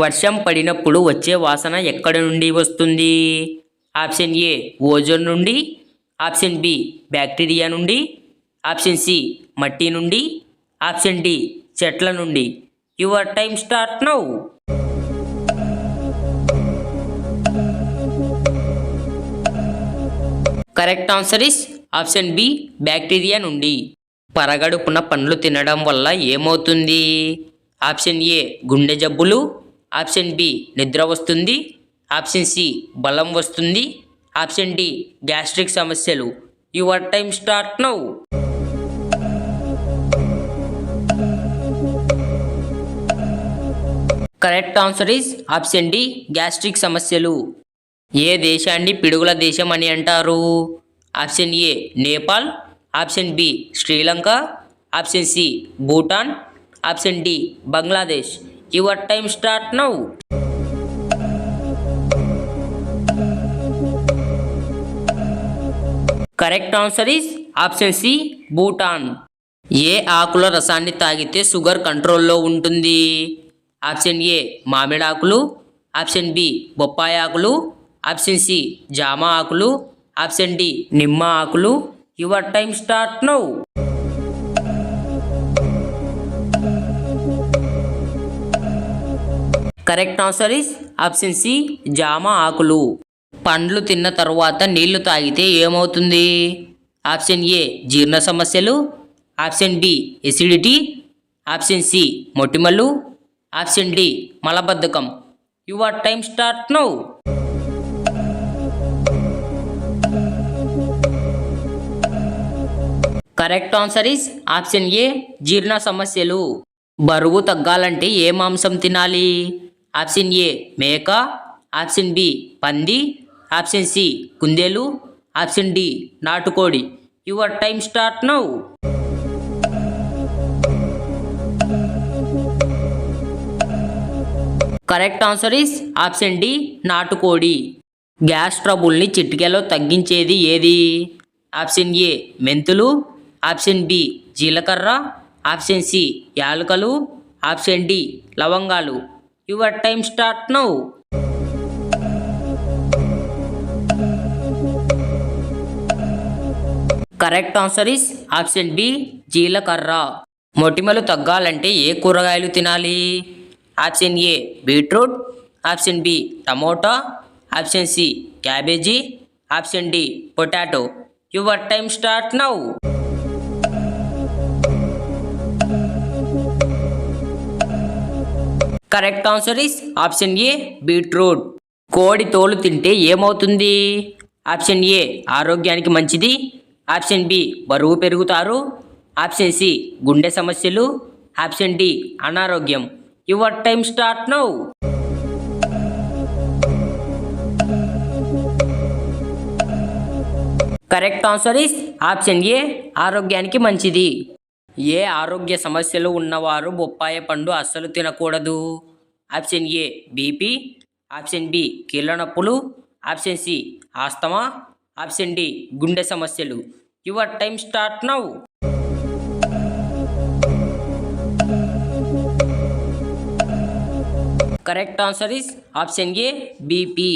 వర్షం పడినప్పుడు వచ్చే వాసన ఎక్కడి నుండి వస్తుంది? ఆప్షన్ ఏ ఓజోన్ నుండి, ఆప్షన్ బి బ్యాక్టీరియా నుండి, ఆప్షన్ సి మట్టి నుండి, ఆప్షన్ డి చెట్ల నుండి. Your time start now. Correct answer is option B bacteria నుండి. పరగడుపున పండ్లు తినడం వల్ల ఏమవుతుంది? ఆప్షన్ ఏ గుండె జబ్బులు, ఆప్షన్ బి నిద్ర వస్తుంది, ఆప్షన్ సి బలం వస్తుంది, ఆప్షన్ డి గ్యాస్ట్రిక్ సమస్యలు. Your time start now. Correct answer is option D గ్యాస్ట్రిక్ సమస్యలు. ఏ దేశాన్ని పిడుగుల దేశం అని అంటారు? Option A Nepal, option B Sri Lanka, option C Bhutan, option D Bangladesh. Your time start now. Correct answer is option C Bhutan. ఏ ఆకుల రసాన్ని తాగితే షుగర్ కంట్రోల్లో ఉంటుంది? ఆప్షన్ ఏ మామిడాకులు, ఆప్షన్ బి బొప్పాయి ఆకులు, ఆప్షన్ సి జామ ఆకులు, ఆప్షన్ డి నిమ్మ ఆకులు. Your time start now. Correct answer is option C జామ ఆకులు. పండ్లు తిన్న తర్వాత నీళ్లు తాగితే ఏమవుతుంది? ఆప్షన్ ఏ జీర్ణ సమస్యలు, option B acidity, option C మొటిమలు, ఆప్షన్ డి మలబద్ధకం. Your time start now. Correct answer is option A జీర్ణ సమస్యలు. బరువు తగ్గాలంటే ఏ మాంసం తినాలి? ఆప్షన్ ఏ మేక, ఆప్షన్ బి పంది, ఆప్షన్ సి కుందేలు, ఆప్షన్ డి నాటుకోడి. Your time start now. Correct answer is option D నాటుకోడి. గ్యాస్ ట్రబుల్ని చిటికెలో తగ్గించేది ఏది? ఆప్షన్ ఏ మెంతులు, ఆప్షన్ బి జీలకర్ర, ఆప్షన్ సి యాలకులు, ఆప్షన్ డి లవంగాలు. Your time start now. Correct answer is option B జీలకర్ర. మొటిమలు తగ్గాలంటే ఏ కూరగాయలు తినాలి? Option A beetroot, option B tomato, option C cabbage, option D potato. Your time start now. Correct answer is option A beetroot. కోడి తోలు తింటే ఏమవుతుంది? ఆప్షన్ ఏ ఆరోగ్యానికి మంచిది, ఆప్షన్ బి బరువు పెరుగుతారు, ఆప్షన్ సి గుండె సమస్యలు, ఆప్షన్ డి అనారోగ్యం. Your time start now. Correct answer is option ఏ ఆరోగ్యానికి మంచిది. ఏ ఆరోగ్య సమస్యలు ఉన్నవారు బొప్పాయి పండు అస్సలు తినకూడదు? Option A BP, option B కీళ్ళ నొప్పులు, option C asthma, option D గుండె సమస్యలు. Your time start now. Correct answer is option A BP.